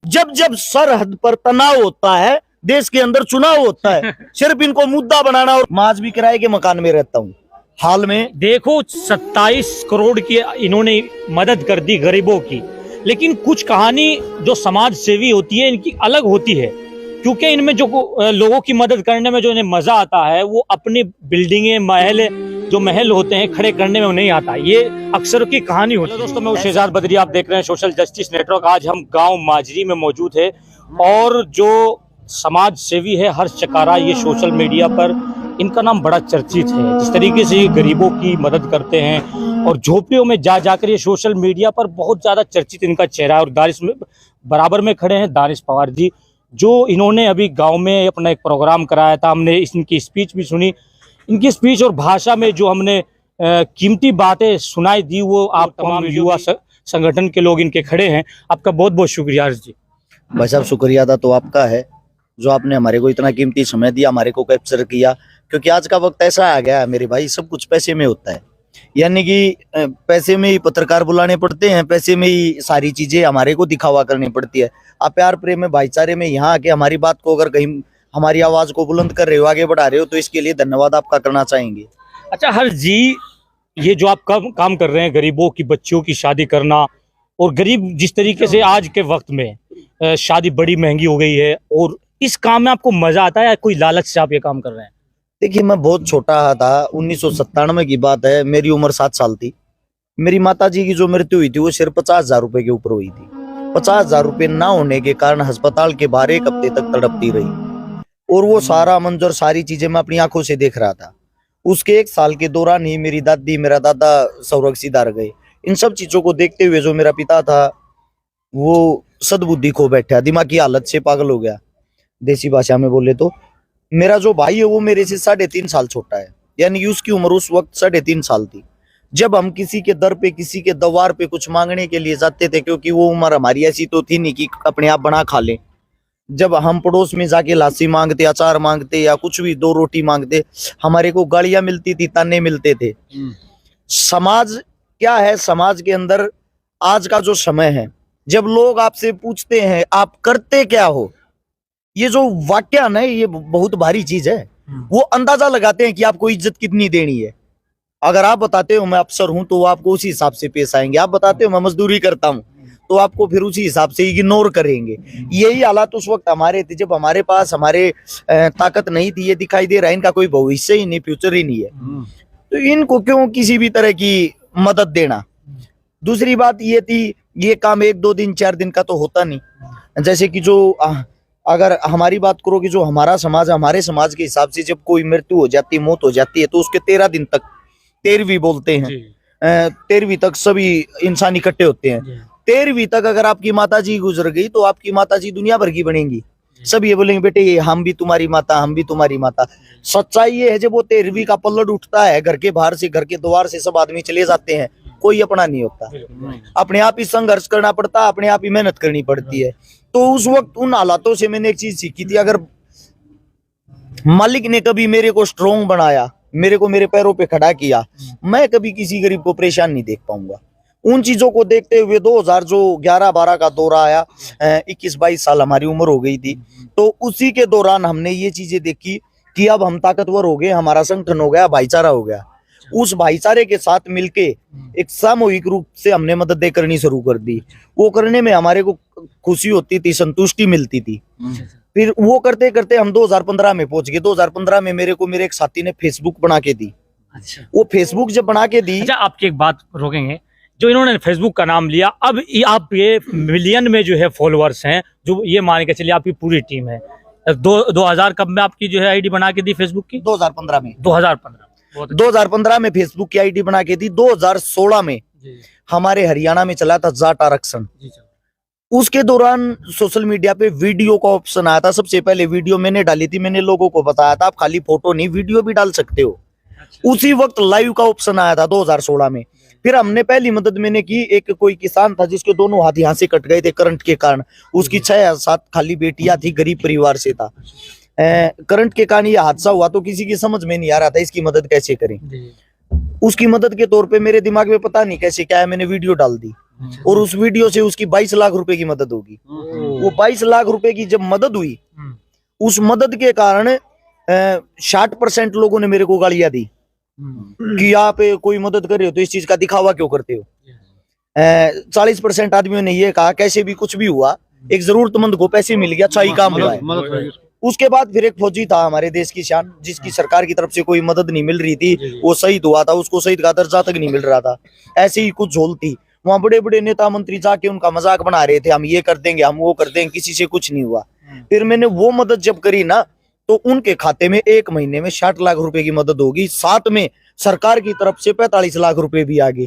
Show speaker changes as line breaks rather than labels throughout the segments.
जब जब सरहद पर तनाव होता है, देश के अंदर चुनाव होता है, सिर्फ इनको मुद्दा बनाना। और मैं आज भी किराए के मकान में रहता हूँ। हाल में
देखो 27 करोड़ की इन्होंने मदद कर दी गरीबों की, लेकिन कुछ कहानी जो समाज सेवी होती है इनकी अलग होती है, क्योंकि इनमें जो लोगों की मदद करने में जो इन्हें मजा आता है वो अपनी बिल्डिंगें महल होते हैं खड़े करने में नहीं आता। ये अक्सर की कहानी होती है। दोस्तों, मैं शहजाद बद्री, आप देख रहे हैं सोशल जस्टिस नेटवर्क। आज हम गांव माजरी में मौजूद है और जो समाज सेवी है हर्ष चकारा, ये सोशल मीडिया पर इनका नाम बड़ा चर्चित है। जिस तरीके से ये गरीबों की मदद करते हैं और झोपड़ियों में जाकर ये सोशल मीडिया पर बहुत ज्यादा चर्चित इनका चेहरा है। और दानिश में बराबर में खड़े हैं दानिश पवार जी, जो इन्होंने अभी गांव में अपना एक प्रोग्राम कराया था। हमने इनकी स्पीच भी सुनी। इनकी स्पीच और भाषा में जो हमने कीमती बातें सुनाई दी, वो आप तमाम युवा संगठन के लोग इनके खड़े हैं। आपका बहुत बहुत शुक्रिया हर्ष जी।
भाई साहब, शुक्रिया था तो आपका है, जो आपने हमारे को इतना कीमती समय दिया, हमारे को कैप्चर किया। क्योंकि आज का वक्त ऐसा आ गया है मेरे भाई, सब कुछ पैसे में होता है। यानी कि पैसे में ही पत्रकार बुलाने पड़ते हैं, पैसे में ही सारी चीजें हमारे को दिखावा करनी पड़ती है। आप प्यार प्रेम में भाईचारे में यहाँ आके हमारी बात को, अगर कहीं हमारी आवाज को बुलंद कर रहे हो, आगे बढ़ा रहे हो, तो इसके लिए धन्यवाद आपका करना चाहेंगे।
अच्छा हर्ष जी, ये जो आप काम कर रहे हैं, गरीबों की बच्चियों की शादी करना, और गरीब जिस तरीके से आज के वक्त में शादी बड़ी महंगी हो गई है, और इस काम में आपको मजा आता है या कोई लालच से आप ये काम कर रहे हैं?
देखिए, मैं बहुत छोटा था, 1997 की बात है, मेरी उम्र 7 साल थी। मेरी माताजी की जो मृत्यु हुई थी वो सिर्फ 50,000 रुपए के ऊपर हुई थी। 50,000 रुपए ना होने के कारण अस्पताल के बाहर 1 हफ्ते तक तड़पती रही, और वो सारा मंजर, सारी चीजें मैं अपनी आंखों से देख रहा था। उसके 1 साल के दौरान ही मेरी दादी, मेरा दादा स्वर्ग सिधार गए। इन सब चीजों को देखते हुए जो मेरा पिता था वो सद्बुद्धि खो बैठा, दिमागी हालत से पागल हो गया। देसी भाषा में बोले तो मेरा जो भाई है वो मेरे से 3.5 साल छोटा है, यानी उसकी उम्र उस वक्त 3.5 साल थी। जब हम किसी के दर पे, किसी के द्वार पे कुछ मांगने के लिए जाते थे, क्योंकि वो उम्र हमारी ऐसी तो थी नहीं कि अपने आप बना खा लें। जब हम पड़ोस में जाके लासी मांगते, अचार मांगते या कुछ भी 2 रोटी मांगते, हमारे को गालियां मिलती थी, ताने मिलते थे। समाज क्या है, समाज के अंदर आज का जो समय है, जब लोग आपसे पूछते हैं आप करते क्या हो, ये जो वाक्य है, ये बहुत भारी चीज है। वो अंदाजा लगाते हैं कि आपको इज्जत कितनी देनी है। अगर आप बताते हो मैं अफसर हूं तो आपको उसी हिसाब से पेश आएंगे। आप बताते हो मैं मजदूरी करता हूं तो आपको फिर उसी हिसाब से इग्नोर करेंगे। यही हालात उस वक्त हमारे थे, जब हमारे पास ताकत नहीं थी। ये दिखाई दे रहा है इनका कोई भविष्य ही नहीं, फ्यूचर ही नहीं है, तो इनको क्यों किसी भी तरह की मदद देना। दूसरी बात ये थी, ये काम 1-2 दिन 4 दिन का तो होता नहीं। जैसे कि जो अगर हमारी बात करो कि जो हमारा समाज है, हमारे समाज के हिसाब से जब कोई मृत्यु हो जाती है, मौत हो जाती है, तो उसके 13 दिन तक, 13वीं बोलते हैं, 13वीं तक सभी इंसान इकट्ठे होते हैं। 13वीं तक अगर आपकी माताजी गुजर गई तो आपकी माताजी दुनिया भर की बनेंगी। सब ये बोलेंगे बेटे ये हम भी तुम्हारी माता, हम भी तुम्हारी माता। सच्चाई ये है, जब वो 13वीं का पल्लड़ उठता है, घर के बाहर से, घर के द्वार से सब आदमी चले जाते हैं, कोई अपना नहीं होता। अपने आप ही संघर्ष करना पड़ता, अपने आप ही मेहनत करनी पड़ती है। तो उस वक्त उन हालातों से मैंने एक चीज सीखी थी, अगर मालिक ने कभी मेरे को स्ट्रोंग बनाया, मेरे को मेरे पैरों पे खड़ा किया, मैं कभी किसी गरीब को परेशान नहीं देख पाऊंगा। उन चीजों को देखते हुए 2011-12 का दौरा आया, 21-22 साल हमारी उम्र हो गई थी, तो उसी के दौरान हमने ये चीजें देखी कि अब हम ताकतवर हो गए, हमारा संगठन हो गया, भाईचारा हो गया। उस भाईचारे के साथ मिलके एक सामूहिक रूप से हमने मददें करनी शुरू कर दी। वो करने में हमारे को खुशी होती थी, संतुष्टि मिलती थी। फिर वो करते करते हम 2015 में पहुंच गए। 2015 में मेरे को मेरे एक साथी ने फेसबुक बना के दी।
अच्छा,
वो फेसबुक जब बना के दी,
अच्छा आपकी एक बात रोकेंगे, जो इन्होंने फेसबुक का नाम लिया, अब आप ये मिलियन में जो है फॉलोअर्स हैं, जो ये मान के चलिए आपकी पूरी टीम है। 2000 कब में आपकी जो है आईडी बना के दी फेसबुक की?
2015 में।
2015
में फेसबुक की आईडी बना के दी। 2016 में हमारे हरियाणा में चला था जाट आरक्षण। उसके दौरान सोशल मीडिया पे वीडियो का ऑप्शन आया था। सबसे पहले वीडियो मैंने डाली थी, मैंने लोगों को बताया था आप खाली फोटो नहीं वीडियो भी डाल सकते हो। उसी वक्त लाइव का ऑप्शन आया था 2016 में। फिर हमने पहली मदद मैंने की, एक कोई किसान था जिसके दोनों हाथ यहाँ से कट गए थे करंट के कारण। उसकी 6-7 खाली बेटियां थी, गरीब परिवार से था। करंट के कारण ये हादसा हुआ, तो किसी की समझ में नहीं आ रहा था इसकी मदद कैसे करें। उसकी मदद के तौर पे मेरे दिमाग में पता नहीं कैसे क्या है, मैंने वीडियो डाल दी। और उस वीडियो से उसकी 22 लाख रुपए की मदद होगी। वो 22 लाख रुपए की जब मदद हुई, उस मदद के कारण 60% लोगों ने मेरे को गालियां दी कि आप कोई मदद कर रहे हो तो इस चीज का दिखावा क्यों करते हो। 40% आदमियों ने ये कहा कैसे भी कुछ भी हुआ, एक जरूरतमंद को पैसे मिल गया, अच्छा ही काम हुआ है। उसके बाद फिर एक फौजी था हमारे देश की शान, जिसकी सरकार की तरफ से कोई मदद नहीं मिल रही थी, वो शहीद हुआ था, उसको शहीद का दर्जा तक नहीं मिल रहा था। ऐसे ही कुछ झोल थी वहां, बड़े बड़े नेता मंत्री जाके उनका मजाक बना रहे थे, हम ये कर देंगे, हम वो कर देंगे, किसी से कुछ नहीं हुआ। फिर मैंने वो मदद जब करी ना, तो उनके खाते में 1 महीने में 60 लाख रुपए की मदद होगी, साथ में सरकार की तरफ से 45 लाख रुपए भी आ गए,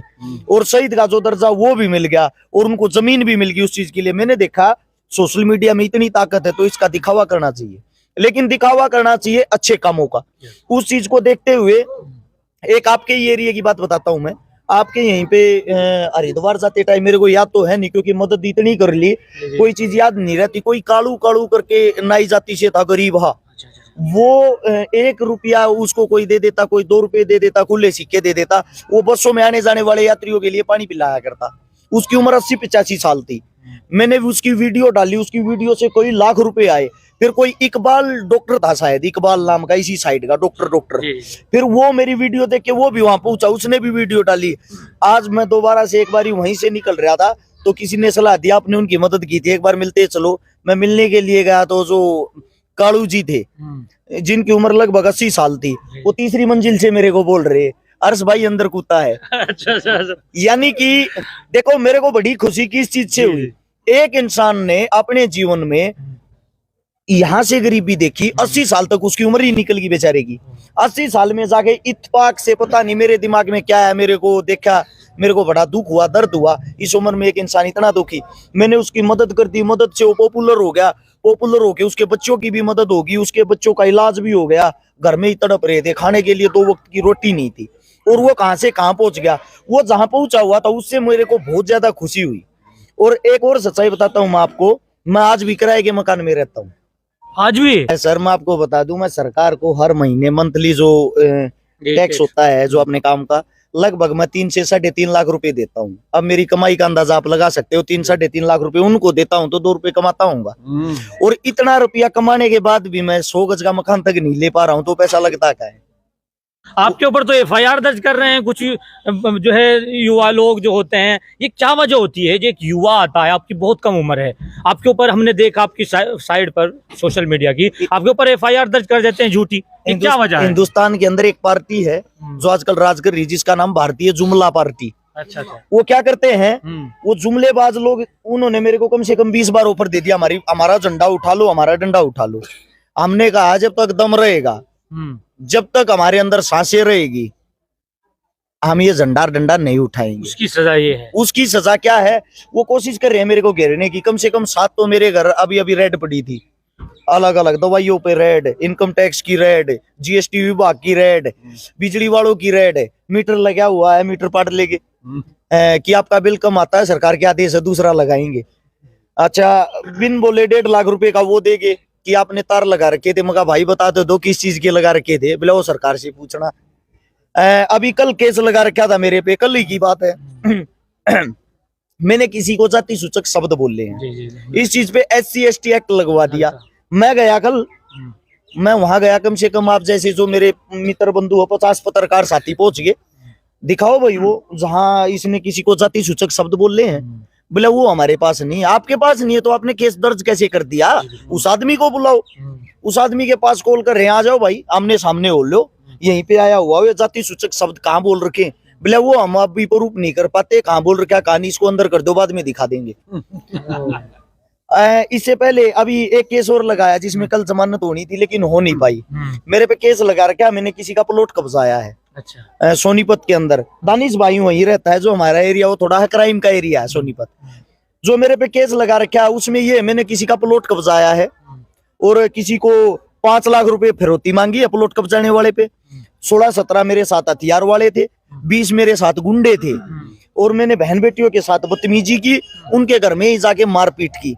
और शहीद का जो दर्जा वो भी मिल गया, और उनको जमीन भी मिल गई उस चीज के लिए। मैंने देखा सोशल मीडिया में इतनी ताकत है तो इसका दिखावा करना चाहिए, लेकिन दिखावा करना चाहिए अच्छे कामों का। उस चीज को देखते हुए एक आपके ये एरिया की बात बताता हूं मैं। आपके यहीं पे हरिद्वार जाते टाइम, मेरे को याद तो है नहीं क्योंकि मदद इतनी कर ली, कोई चीज याद नहीं रहती, कोई कालू कालू करके नाई जाति से था गरीब, हाँ, वो 1 रुपया उसको कोई दे देता, कोई 2 रुपए दे देता, खुले सिक्के दे देता। वो बसों में आने जाने वाले यात्रियों के लिए पानी पिलाया करता। उसकी उम्र 80-85 साल थी। मैंने उसकी वीडियो डाली, उसकी वीडियो से कोई लाख रुपए आए। फिर कोई इकबाल डॉक्टर था, शायद इकबाल नाम का, इसी साइड का डॉक्टर, फिर वो मेरी वीडियो देख के वो भी वहां पहुंचा, उसने भी वीडियो डाली। आज मैं दोबारा से एक बार वहीं से निकल रहा था तो किसी ने सलाह दिया, आपने उनकी मदद की थी, एक बार मिलते चलो। मैं मिलने के लिए गया तो जो कालू जी थे, जिनकी उम्र लगभग 80 साल थी, वो तीसरी मंजिल से मेरे को बोल रहे, अर्श भाई अंदर कूदा है। अच्छा। यानी कि देखो, मेरे को बड़ी खुशी किस चीज से हुई, एक इंसान ने अपने जीवन में यहाँ से गरीबी देखी, 80 साल तक उसकी उम्र ही निकल गई बेचारे की। 80 साल में जाके इत्तेफाक से, पता नहीं मेरे दिमाग में क्या है, मेरे को देखा, मेरे को बड़ा दुख हुआ, दर्द हुआ, इस उम्र में एक इंसान इतना दुखी। मैंने उसकी मदद कर दी, मदद से वो पॉपुलर हो गया, पॉपुलर होके उसके बच्चों की भी मदद होगी, उसके बच्चों का इलाज भी हो गया। घर में ही तड़प रहे थे, खाने के लिए 2 वक्त की रोटी नहीं थी, और वो कहां से कहां पहुंच गया। वो जहां पहुंचा हुआ था उससे मेरे को बहुत ज्यादा खुशी हुई। और एक और सच्चाई बताता हूँ मैं आपको, मैं आज भी किराए के मकान में रहता हूँ। आज भी सर, मैं आपको बता दूं, मैं सरकार को हर महीने मंथली जो टैक्स होता है जो अपने काम का, लगभग मैं 3 से 3.5 लाख रुपए देता हूँ। अब मेरी कमाई का अंदाजा आप लगा सकते हो, 3-3.5 लाख रुपए उनको देता हूँ तो 2 रुपए कमाता हूँगा। और इतना रुपया कमाने के बाद भी मैं 100 गज का मकान तक नहीं ले पा रहा हूँ, तो पैसा लगता क्या है।
आपके ऊपर तो एफआईआर दर्ज कर रहे हैं कुछ जो है युवा लोग जो होते हैं, ये क्या वजह होती है? जो एक युवा आता है, आपकी बहुत कम उम्र है, आपके ऊपर हमने देखा आपकी साइड पर सोशल मीडिया की, आपके ऊपर एफआईआर दर्ज कर देते हैं झूठी, ये क्या वजह है?
हिंदुस्तान के अंदर एक पार्टी है जो आजकल राज कर रही, जिसका नाम भारतीय जुमला पार्टी।
अच्छा।
वो क्या करते हैं, वो जुमलेबाज लोग, उन्होंने मेरे को कम से कम 20 बार ऑफर दे दिया, हमारा झंडा उठा लो, हमारा डंडा उठा लो। हमने कहा जब तक दम रहेगा, जब तक हमारे अंदर सांसें रहेगी, हम ये झंडा डंडा नहीं उठाएंगे।
उसकी सजा ये है। उसकी
सजा क्या है? वो कोशिश कर रहे हैं मेरे को घेरने की। कम से कम 7 तो मेरे घर अभी अभी रेड पड़ी थी, अलग अलग दवाइयों पे रेड, इनकम टैक्स की रेड, जीएसटी विभाग की रेड, बिजली वालों की रेड, मीटर लगा हुआ है, मीटर पाट लेके कि आपका बिल कम आता है, सरकार के आदेश है, दूसरा लगाएंगे। अच्छा, बिन बोले 1.5 लाख रुपए का वो देंगे कि आपने तार लगा रखे थे। मगा भाई बता दो किस चीज के लगा रखे थे? बोले वो सरकार से पूछना। अभी कल केस लगा रखा था मेरे पे, कल ही की बात है। मैंने किसी को जाति सूचक शब्द बोले हैं, इस चीज पे SC/ST एक्ट लगवा दिया। मैं गया कल, मैं वहां गया, कम से कम आप जैसे जो मेरे मित्र बंधु हो, 50 पत्रकार साथी पहुंच गए। दिखाओ भाई वो जहां इसने किसी को जाति सूचक शब्द बोले हैं। बोले वो हमारे पास नहीं। आपके पास नहीं है तो आपने केस दर्ज कैसे कर दिया? उस आदमी को बुलाओ, उस आदमी के पास कॉल कर रहे हैं, आ जाओ भाई, आमने सामने हो लो, यहीं पे आया हुआ ये जाति सूचक शब्द कहाँ बोल रखे? बोले वो हम अभी प्रूफ नहीं कर पाते, कहाँ बोल रखा कहानी, इसको अंदर कर दो, बाद में दिखा देंगे। इससे पहले अभी एक केस और लगाया जिसमें कल जमानत होनी थी लेकिन हो नहीं पाई। मेरे पे केस लगा रखा, मैंने किसी का प्लॉट कब्जाया है। अच्छा। सोनीपत के अंदर दानिश भाई वहीं रहता है, जो हमारा एरिया वो थोड़ा क्राइम का एरिया है सोनीपत। जो मेरे पे केस लगा रखा है उसमें ये मैंने किसी का प्लॉट कब्जाया है और किसी को 5 लाख रुपए फिरौती मांगी है प्लॉट कब्जाने वाले पे। 16-17 मेरे साथ हथियार वाले थे, 20 मेरे साथ गुंडे थे और मैंने बहन बेटियों के साथ बदतमीजी की, उनके घर में ही जाके मारपीट की।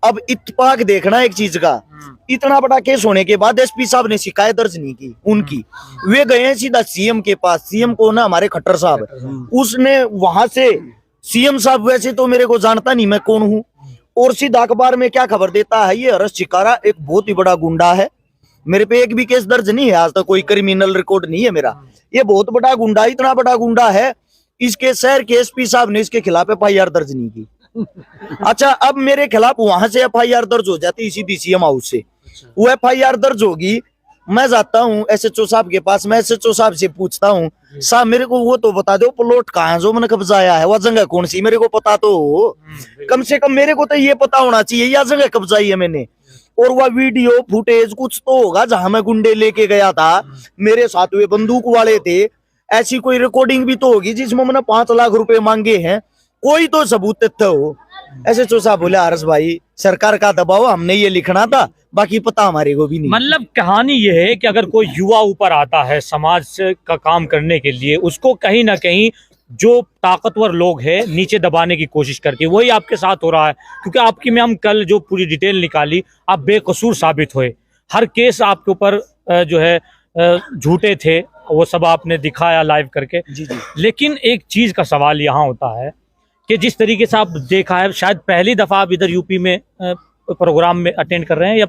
अब इत्तेफाक देखना एक चीज का, इतना बड़ा केस होने के बाद एसपी साहब ने शिकायत दर्ज नहीं की उनकी, वे गए सीधा सीएम के पास। सीएम को ना हमारे खट्टर साहब, उसने वहां से सीएम साहब वैसे तो मेरे को जानता नहीं मैं कौन हूँ, और सीधा अखबार में क्या खबर देता है, ये हर्ष चिकारा एक बहुत ही बड़ा गुंडा है, मेरे पे एक भी केस दर्ज नहीं है, आज तक कोई क्रिमिनल रिकॉर्ड नहीं है मेरा, ये बहुत बड़ा गुंडा, इतना बड़ा गुंडा है, इसके शहर के एसपी साहब ने इसके खिलाफ एफआईआर दर्ज नहीं की। अच्छा, अब मेरे खिलाफ वहां से एफआईआर दर्ज हो जाती सीधी सीएम हाउस से, वो एफआईआर दर्ज होगी, मैं जाता हूँ एसएचओ साहब के पास, मैं एसएचओ साहब से पूछता हूँ, साहब मेरे को वो तो बता दो प्लॉट कहाँ है जो मैंने कब्जाया है, वह जगह कौन सी मेरे को पता तो हो, कम से कम मेरे को तो ये पता होना चाहिए यह जगह कब्जाई है मैंने, और वह वीडियो फुटेज कुछ तो होगा जहां मैं गुंडे लेके गया था, मेरे साथ वे बंदूक वाले थे, ऐसी कोई रिकॉर्डिंग भी तो होगी जिसमें मैंने 5 लाख रुपए मांगे हैं, कोई तो सबूत तथ्य हो। एसएचओ साहब बोले हर्ष भाई सरकार का दबाव, हमने ये लिखना था, बाकी पता हमारे को भी नहीं।
मतलब कहानी ये है कि अगर कोई युवा ऊपर आता है समाज का काम करने के लिए, उसको कहीं ना कहीं जो ताकतवर लोग हैं नीचे दबाने की कोशिश करते हैं, वही आपके साथ हो रहा है। क्योंकि आपकी में हम कल जो पूरी डिटेल निकाली, आप बेकसूर साबित हुए, हर केस आपके ऊपर जो है झूठे थे, वो सब आपने दिखाया लाइव करके।
जी जी।
लेकिन एक चीज का सवाल यहाँ होता है कि जिस तरीके से आप देखा है, शायद पहली दफा आप इधर यूपी में प्रोग्राम में अटेंड कर रहे हैं या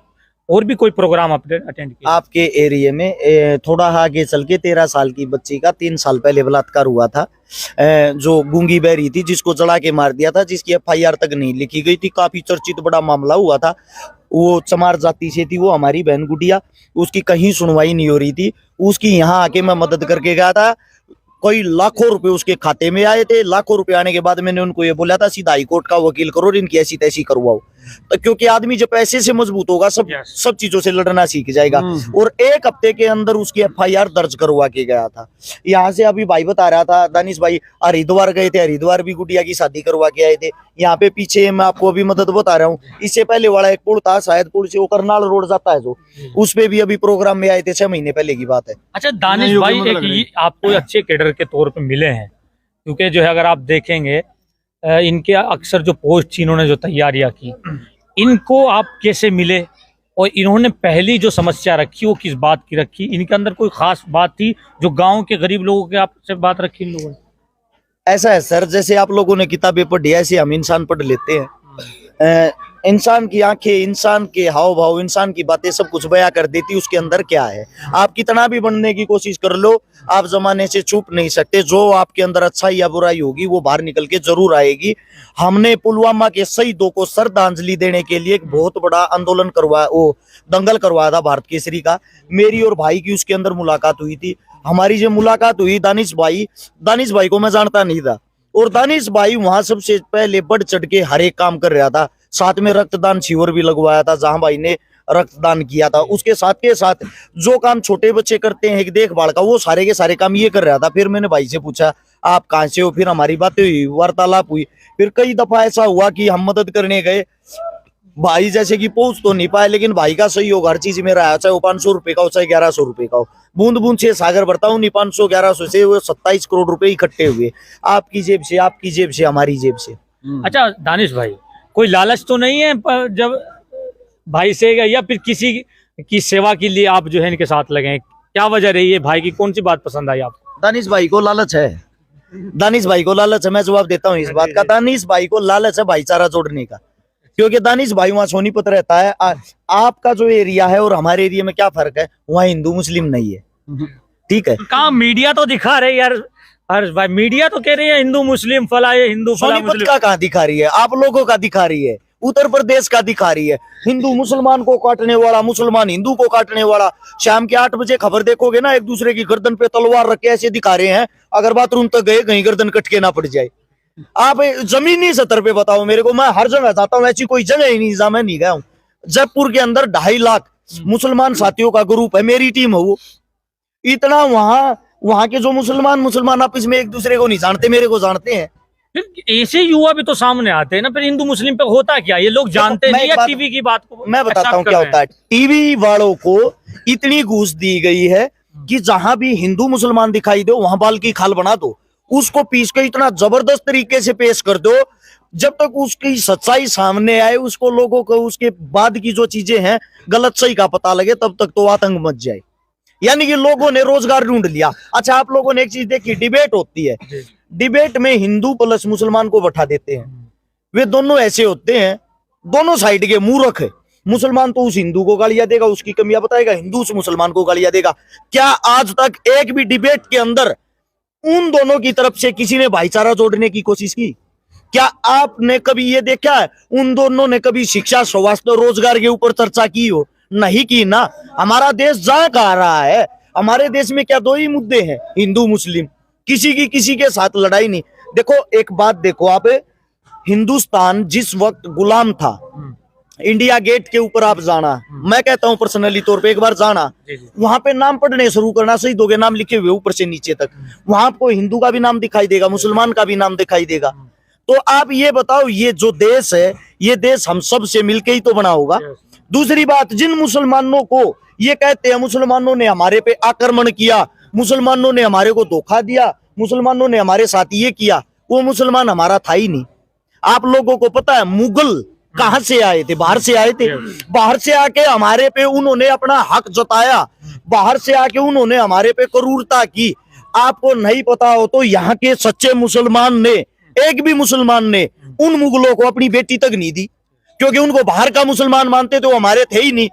और भी कोई प्रोग्राम आपने अटेंड किया?
आपके एरिया में थोड़ा आगे चल के 13 साल की बच्ची का 3 साल पहले बलात्कार हुआ था, जो गूंगी बहरी थी, जिसको जला के मार दिया था, जिसकी एफआईआर तक नहीं लिखी गई थी, काफी चर्चित बड़ा मामला हुआ था। वो चमार जाति से थी, वो हमारी बहन गुड़िया, उसकी कहीं सुनवाई नहीं हो रही थी, उसकी यहाँ आके मैं मदद करके गया था, कोई लाखों रुपए उसके खाते में आए थे। लाखों रुपए आने के बाद मैंने उनको ये बोला था सीधा हाईकोर्ट का वकील करो और इनकी ऐसी तैसी करवाओ, तो क्योंकि आदमी जब पैसे से मजबूत होगा सब चीजों से लड़ना सीख जाएगा। और 1 हफ्ते के अंदर उसकी एफआईआर दर्ज करवा के गया था। यहाँ से अभी भाई बता रहा था, दानिश भाई हरिद्वार गए थे, हरिद्वार भी गुड़िया की शादी करवा के आए थे। यहाँ पे पीछे मैं आपको अभी मदद बता रहा हूँ, इससे पहले वाला एक पुल था, शायद पुल से वो करनाल रोड जाता है जो, उस पे भी अभी प्रोग्राम में आए थे, 6 महीने पहले की बात है।
अच्छा दानिश भाई, एक आपको अच्छे कैडर के तौर पे मिले हैं, क्योंकि जो है अगर आप देखेंगे इनके अक्सर जो पोस्ट थी, इन्होंने जो तैयारियां की, इनको आप कैसे मिले और इन्होंने पहली जो समस्या रखी वो किस बात की रखी? इनके अंदर कोई खास बात थी जो गांव के गरीब लोगों के आपसे बात रखी इन लोगों ने?
ऐसा है सर, जैसे आप लोगों ने किताबें पढ़ी है, ऐसे हम इंसान पढ़ लेते हैं। इंसान की आंखें, इंसान के हाव भाव, इंसान की बातें सब कुछ बयां कर देती उसके अंदर क्या है। आप कितना भी बनने की कोशिश कर लो, आप जमाने से छुप नहीं सकते। जो आपके अंदर अच्छाई या बुराई होगी वो बाहर निकल के जरूर आएगी। हमने पुलवामा के शहीदों को श्रद्धांजलि देने के लिए एक बहुत बड़ा आंदोलन करवाया, वो दंगल करवाया था भारत केसरी का। मेरी और भाई की उसके अंदर मुलाकात हुई थी। हमारी जो मुलाकात हुई, दानिश भाई को मैं जानता नहीं था, और दानिश भाई वहां सबसे पहले बढ़ चढ़ के हर एक काम कर रहा था। साथ में रक्तदान शिविर भी लगवाया था जहां भाई ने रक्तदान किया था। उसके साथ के साथ जो काम छोटे बच्चे करते हैं एक देखभाल का, वो सारे के सारे काम ये कर रहा था। फिर मैंने भाई से पूछा आप कहाँ से हो, फिर हमारी बातें हुई, वार्तालाप हुई। फिर कई दफा ऐसा हुआ कि हम मदद करने गए, भाई जैसे कि पहुंच तो नहीं पाए, लेकिन भाई का सहयोग हर चीज में रहा, चाहे वो 500 रुपए का हो चाहे 1100 रुपए का हो। बूंद बूंद से सागर भरता हूँ, 500-1100 से वो 27 करोड़ रुपए इकट्ठे हुए, आपकी जेब से, आपकी जेब से, हमारी जेब से।
अच्छा दानिश भाई, कोई लालच तो नहीं है पर जब भाई से या फिर किसी की सेवा के लिए आप जो है इनके साथ लगे, क्या वजह रही है? भाई की कौन सी बात पसंद आई आपको?
दानिश भाई को लालच है, दानिश भाई को लालच है। मैं जवाब देता हूँ इस बात का, दानिश भाई को लालच है भाईचारा जोड़ने का, क्योंकि दानिश भाई वहाँ सोनीपत रहता है। आपका जो एरिया है और हमारे एरिया में क्या फर्क है, वहाँ हिंदू मुस्लिम नहीं है, ठीक है।
कहाँ मीडिया तो दिखा रहे यार हर्ष भाई, मीडिया तो कह रही है हिंदू मुस्लिम फला, ये हिंदू फला
सोनीपत का कहाँ दिखा रही है? आप लोगों का दिखा रही है, उत्तर प्रदेश का दिखा रही है। हिंदू मुसलमान को काटने वाला, मुसलमान हिंदू को काटने वाला। शाम के 8 बजे खबर देखोगे ना, एक दूसरे की गर्दन पे तलवार रख के ऐसे दिखा रहे हैं, अगर बाथरूम तक गए कहीं गर्दन कट के ना पड़ जाए। आप जमीनी सतर पे बताओ मेरे को, मैं हर जगह जाता हूँ, ऐसी कोई जगह ही नहीं जहाँ मैं नहीं गया हूँ। जयपुर के अंदर 2.5 लाख मुसलमान साथियों का ग्रुप है, मेरी टीम है वो। इतना वहां के जो मुसलमान आपस में एक दूसरे को नहीं जानते, मेरे को जानते हैं।
फिर ऐसे युवा भी तो सामने आते हैं ना, फिर हिंदू मुस्लिम पे होता क्या? ये लोग जानते नहीं या टीवी की बात को
मैं बताता हूँ क्या होता है। टीवी वालों को इतनी घूस दी गई है कि जहां भी हिंदू मुसलमान दिखाई दो वहां बाल की खाल बना दो, उसको पीस के इतना जबरदस्त तरीके से पेश कर दो, जब तक उसकी सच्चाई सामने आए, उसको लोगों को उसके बाद की जो चीजें हैं गलत सही का पता लगे, तब तक तो आतंक मच जाए। यानी कि लोगों ने रोजगार ढूंढ लिया। अच्छा, आप लोगों ने एक चीज देखी, डिबेट होती है, डिबेट में हिंदू प्लस मुसलमान को बैठा देते हैं। वे दोनों ऐसे होते हैं, दोनों साइड के मूर्ख है। मुसलमान तो उस हिंदू को गालियां देगा, उसकी कमियां बताएगा, हिंदू उस मुसलमान को गालियां देगा। क्या आज तक एक भी डिबेट के अंदर उन दोनों की तरफ से किसी ने भाईचारा जोड़ने की कोशिश की? क्या आपने कभी ये देखा है उन दोनों ने कभी शिक्षा, स्वास्थ्य, रोजगार के ऊपर चर्चा की हो? नहीं की ना। हमारा देश जा कहा रहा है? हमारे देश में क्या दो ही मुद्दे हैं, हिंदू मुस्लिम, किसी की किसी के साथ लड़ाई नहीं। देखो एक बात देखो आप, हिंदुस्तान जिस वक्त गुलाम था, इंडिया गेट के ऊपर आप जाना, मैं कहता हूं पर्सनली तौर पे एक बार जाना, वहां पे नाम पढ़ने शुरू करना, शहीदों के नाम लिखे हुए ऊपर से नीचे तक, वहां आपको हिंदू का भी नाम दिखाई देगा, मुसलमान का भी नाम दिखाई देगा। तो आप ये बताओ, ये जो देश है, ये देश हम सब से मिलके ही तो बना होगा। दूसरी बात, जिन मुसलमानों को ये कहते हैं मुसलमानों ने हमारे पे आक्रमण किया, मुसलमानों ने हमारे को धोखा दिया, मुसलमानों ने हमारे साथ ये किया, वो मुसलमान हमारा था ही नहीं। आप लोगों को पता है मुगल कहां से आए थे? बाहर से आए थे। बाहर से आके हमारे पे उन्होंने अपना हक जताया, बाहर से आके उन्होंने हमारे पे क्रूरता की। आपको नहीं पता हो तो यहाँ के सच्चे मुसलमान ने, एक भी मुसलमान ने उन मुगलों को अपनी बेटी तक नहीं दी, क्योंकि उनको बाहर का मुसलमान मानते थे, वो हमारे थे ही नहीं।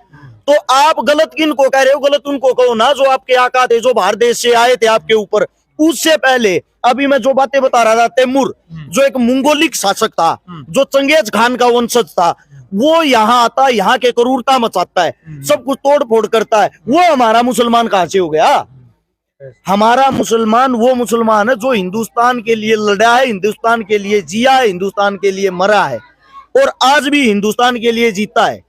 तो आप गलत किनको कह रहे हो? गलत उनको कहो ना जो आपके आका थे, जो बाहर देश से आए थे आपके ऊपर। उससे पहले अभी मैं जो बातें बता रहा था, तैमूर जो एक मंगोलिक शासक था, जो चंगेज खान का वंशज था, वो यहाँ आता, यहाँ के क्रूरता मचाता है, सब कुछ तोड़ फोड़ करता है। वो हमारा मुसलमान कहां से हो गया? हमारा मुसलमान वो मुसलमान है जो हिंदुस्तान के लिए लड़ा है, हिंदुस्तान के लिए जिया है, हिंदुस्तान के लिए मरा है और आज भी हिंदुस्तान के लिए जीता है।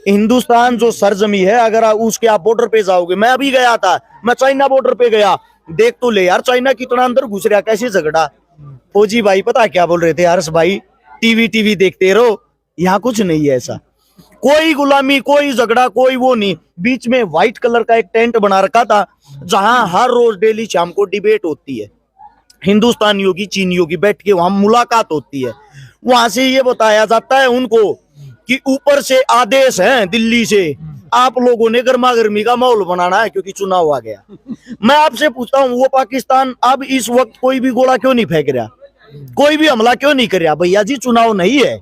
हिंदुस्तान जो सरजमी है, अगर उसके आप बॉर्डर पे जाओगे, मैं अभी गया था, मैं चाइना बॉर्डर पे गया, देख तो ले यार चाइना कितना अंदर घुस रहा, कैसे झगड़ा। फौजी भाई पता क्या बोल रहे थे? हर्ष भाई टीवी देखते रहो, यहाँ कुछ नहीं है ऐसा, कोई गुलामी, कोई झगड़ा, कोई वो नहीं। बीच में व्हाइट कलर का एक टेंट बना रखा था, जहां हर रोज डेली शाम को डिबेट होती है, हिंदुस्तानियों की, चीनियों की, बैठ के वहां मुलाकात होती है। वहां से ये बताया जाता है उनको कि ऊपर से आदेश है दिल्ली से, आप लोगों ने गर्मा गर्मी का माहौल बनाना है क्योंकि चुनाव आ गया। मैं आपसे पूछता हूँ, वो पाकिस्तान अब इस वक्त कोई भी गोला क्यों नहीं फेंक रहा, कोई भी हमला क्यों नहीं कर रहा? भैया जी चुनाव नहीं है,